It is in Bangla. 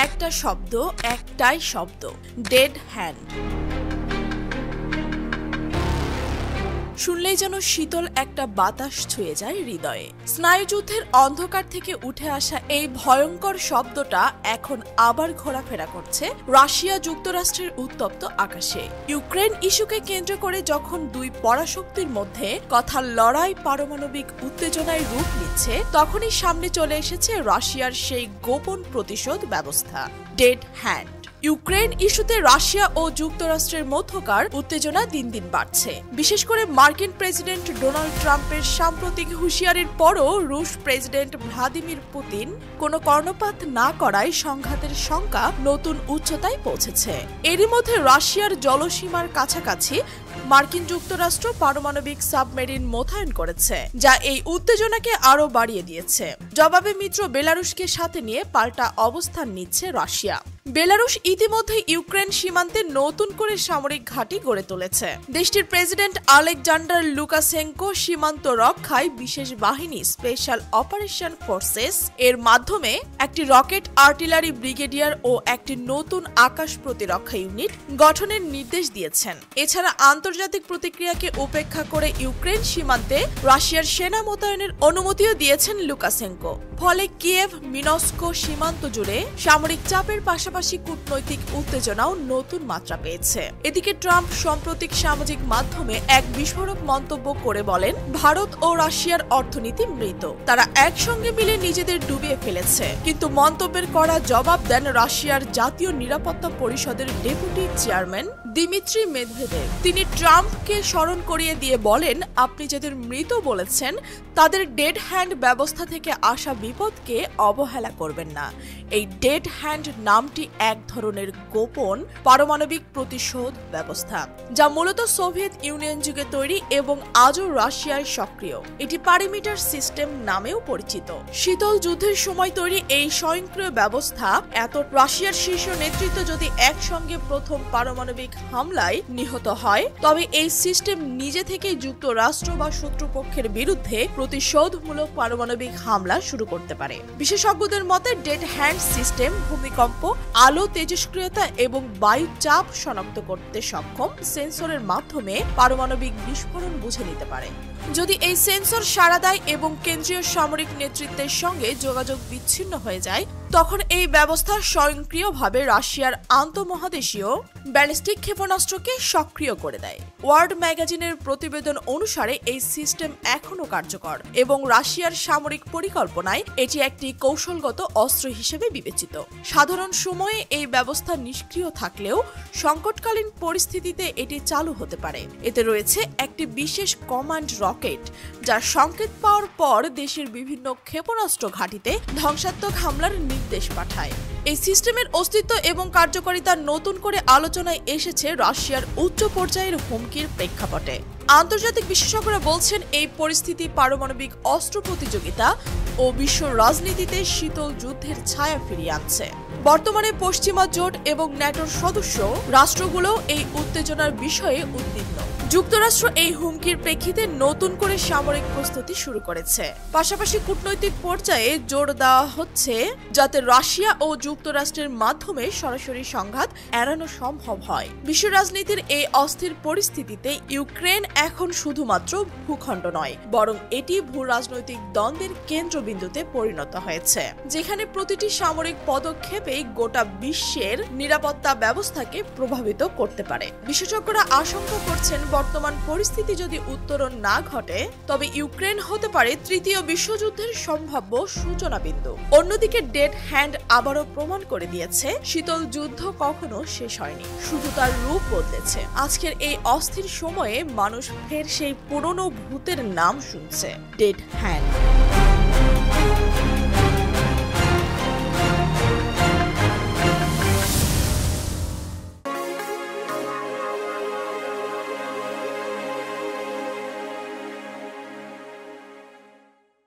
একটা শব্দ, একটাই শব্দ, ডেড হ্যান্ড। শুনলেই যেন শীতল একটা বাতাস ছুঁয়ে যায় হৃদয়ে। স্নায়ুযুদ্ধের অন্ধকার থেকে উঠে আসা এই ভয়ঙ্কর শব্দটা এখন আবার ঘোরাফেরা করছে রাশিয়া যুক্তরাষ্ট্রের উত্তপ্ত আকাশে। ইউক্রেন ইস্যুকে কেন্দ্র করে যখন দুই পরাশক্তির মধ্যে কথার লড়াই পারমাণবিক উত্তেজনায় রূপ নিচ্ছে, তখনই সামনে চলে এসেছে রাশিয়ার সেই গোপন প্রতিশোধ ব্যবস্থা, ডেড হ্যান্ড। ইউক্রেন ইস্যুতে রাশিয়া ও যুক্তরাষ্ট্রের মধ্যকার উত্তেজনা দিন দিন বাড়ছে। বিশেষ করে মার্কিন প্রেসিডেন্ট ডোনাল্ড ট্রাম্পের সাম্প্রতিক হুঁশিয়ারির পরও রুশ প্রেসিডেন্ট ভ্লাদিমির পুতিন কোনো কর্ণপাত না করায় সংঘাতের শঙ্কা নতুন উচ্চতায় পৌঁছেছে। এরই মধ্যে রাশিয়ার জলসীমার কাছাকাছি মার্কিন যুক্তরাষ্ট্র পারমাণবিক সাবমেরিন মোতায়েন করেছে, যা এই উত্তেজনাকে আরও বাড়িয়ে দিয়েছে। জবাবে মিত্র বেলারুশকে সাথে নিয়ে পাল্টা অবস্থান নিচ্ছে রাশিয়া। বেলারুশ ইতিমধ্যে ইউক্রেন সীমান্তে নতুন করে সামরিক ঘাঁটি গড়ে তুলেছে। দেশটির প্রেসিডেন্ট আলেকজান্ডার লুকাশেঙ্কো সীমান্ত রক্ষায় বিশেষ বাহিনী স্পেশাল অপারেশন ফোর্সেস এর মাধ্যমে একটি রকেট আর্টিলারি ব্রিগেডিয়ার ও একটি নতুন আকাশ প্রতিরক্ষা ইউনিট গঠনের নির্দেশ দিয়েছেন। এছাড়া আন্তর্জাতিক প্রতিক্রিয়াকে উপেক্ষা করে ইউক্রেন সীমান্তে রাশিয়ার সেনা মোতায়েনের অনুমতিও দিয়েছেন লুকাশেঙ্কো। ফলে কিয়েভ মিনস্কো সীমান্ত জুড়ে সামরিক চাপের পাশাপাশি কূটনৈতিক উত্তেজনাও নতুন মাত্রা পেয়েছে। এদিকে ট্রাম্প সাম্প্রতিক সামাজিক মাধ্যমে এক বিস্ফোরক মন্তব্য করে বলেন, ভারত ও রাশিয়ার অর্থনীতি মৃত, তারা একসঙ্গে মিলে নিজেদের ডুবিয়ে ফেলেছে। কিন্তু মন্তব্যের কড়া জবাব দেন রাশিয়ার জাতীয় নিরাপত্তা পরিষদের ডেপুটি চেয়ারম্যান দিমিত্রি মেদভেদেভ। তিনি ট্রাম্পকে স্মরণ করিয়ে দিয়ে বলেন, আপনি যাদের মৃত বলেছেন তাদের ডেড হ্যান্ড ব্যবস্থা থেকে আসা বিপদকে অবহেলা করবেন না। এই ডেড হ্যান্ড নামটি এক ধরনের গোপন পারমাণবিক প্রতিশোধ ব্যবস্থা, যা মূলত সোভিয়েত ইউনিয়ন যুগে তৈরি এবং আজও রাশিয়ায় সক্রিয়। এটি পারিমিটার সিস্টেম নামেও পরিচিত। শীতল যুদ্ধের সময় তৈরি এই স্বয়ংক্রিয় ব্যবস্থা এত রাশিয়ার শীর্ষ নেতৃত্ব যদি একসঙ্গে প্রথম পারমাণবিক হামলায় নিহত হয়, তবে এই সিস্টেম নিজে থেকে যুক্তরাষ্ট্র বা শত্রুপক্ষের বিরুদ্ধে প্রতিশোধমূলক পারমাণবিক হামলা শুরু করতে পারে। বিশেষজ্ঞদের মতে ডেড হ্যান্ড সিস্টেম ভূমিকম্প, আলো তেজস্ক্রিয়তা এবং বায়ু চাপ শনাক্ত করতে সক্ষম সেন্সরের মাধ্যমে পারমাণবিক বিস্ফোরণ বুঝে নিতে পারে। যদি এই সেন্সর সাড়া দেয় এবং কেন্দ্রীয় সামরিক নেতৃত্বের সঙ্গে যোগাযোগ বিচ্ছিন্ন হয়ে যায়, তখন এই ব্যবস্থা স্বয়ংক্রিয়ভাবে রাশিয়ার আন্তঃমহাদেশীয় ব্যালিস্টিক ক্ষেপণাস্ত্রকে সক্রিয় করে দেয়। ওয়ার্ল্ড ম্যাগাজিনের প্রতিবেদন অনুসারে এই সিস্টেম এখনও কার্যকর এবং রাশিয়ার সামরিক পরিকল্পনায় এটি একটি কৌশলগত অস্ত্র হিসেবে বিবেচিত। সাধারণ সময়ে এই ব্যবস্থা নিষ্ক্রিয় থাকলেও সংকটকালীন পরিস্থিতিতে এটি চালু হতে পারে। এতে রয়েছে একটি বিশেষ কমান্ড রকেট, যা সংকেত পাওয়ার পর দেশের বিভিন্ন ক্ষেপণাস্ত্র ঘাঁটিতে ধ্বংসাত্মক হামলার নির্দেশ পাঠায়। এই সিস্টেমের অস্তিত্ব এবং কার্যকারিতা নতুন করে আলোচনায় এসেছে রাশিয়ার উচ্চ পর্যায়ের হুমকির প্রেক্ষাপটে। আন্তর্জাতিক বিশেষজ্ঞরা বলছেন, এই পরিস্থিতি পারমাণবিক অস্ত্র প্রতিযোগিতা ও বিশ্ব রাজনীতিতে শীতল যুদ্ধের ছায়া ফিরিয়ে আনছে। বর্তমানে পশ্চিমা জোট এবং ন্যাটোর সদস্য রাষ্ট্রগুলো এই উত্তেজনার বিষয়ে উদ্বিগ্ন। যুক্তরাষ্ট্র এই হুমকির প্রেক্ষিতে নতুন করে সামরিক প্রস্তুতি শুরু করেছে। পাশাপাশি কূটনৈতিক পর্যায়ে জোর দেওয়া হচ্ছে যাতে রাশিয়া ও যুক্তরাষ্ট্রের মাধ্যমে সরাসরি সংঘাত এড়ানো সম্ভব হয়। বিশ্ব রাজনীতির এই অস্থির পরিস্থিতিতে ইউক্রেন এখন শুধুমাত্র ভূখণ্ড নয়, বরং এটি ভূ রাজনৈতিক দ্বন্দ্বের কেন্দ্রবিন্দুতে পরিণত হয়েছে, যেখানে প্রতিটি সামরিক পদক্ষেপেই গোটা বিশ্বের নিরাপত্তা ব্যবস্থাকে প্রভাবিত করতে পারে। বিশেষজ্ঞরা আশঙ্কা করছেন, বর্তমান পরিস্থিতি যদি উত্তরণ না ঘটে, তবে ইউক্রেন হতে পারে তৃতীয় বিশ্বযুদ্ধের সম্ভাব্য সূচনা বিন্দু। অন্যদিকে ডেড হ্যান্ড আবারও প্রমাণ করে দিয়েছে, শীতল যুদ্ধ কখনো শেষ হয়নি, শুধু তার রূপ বদলেছে। আজকের এই অস্থির সময়ে মানুষ ফের সেই পুরনো ভূতের নাম শুনছে, ডেড হ্যান্ড।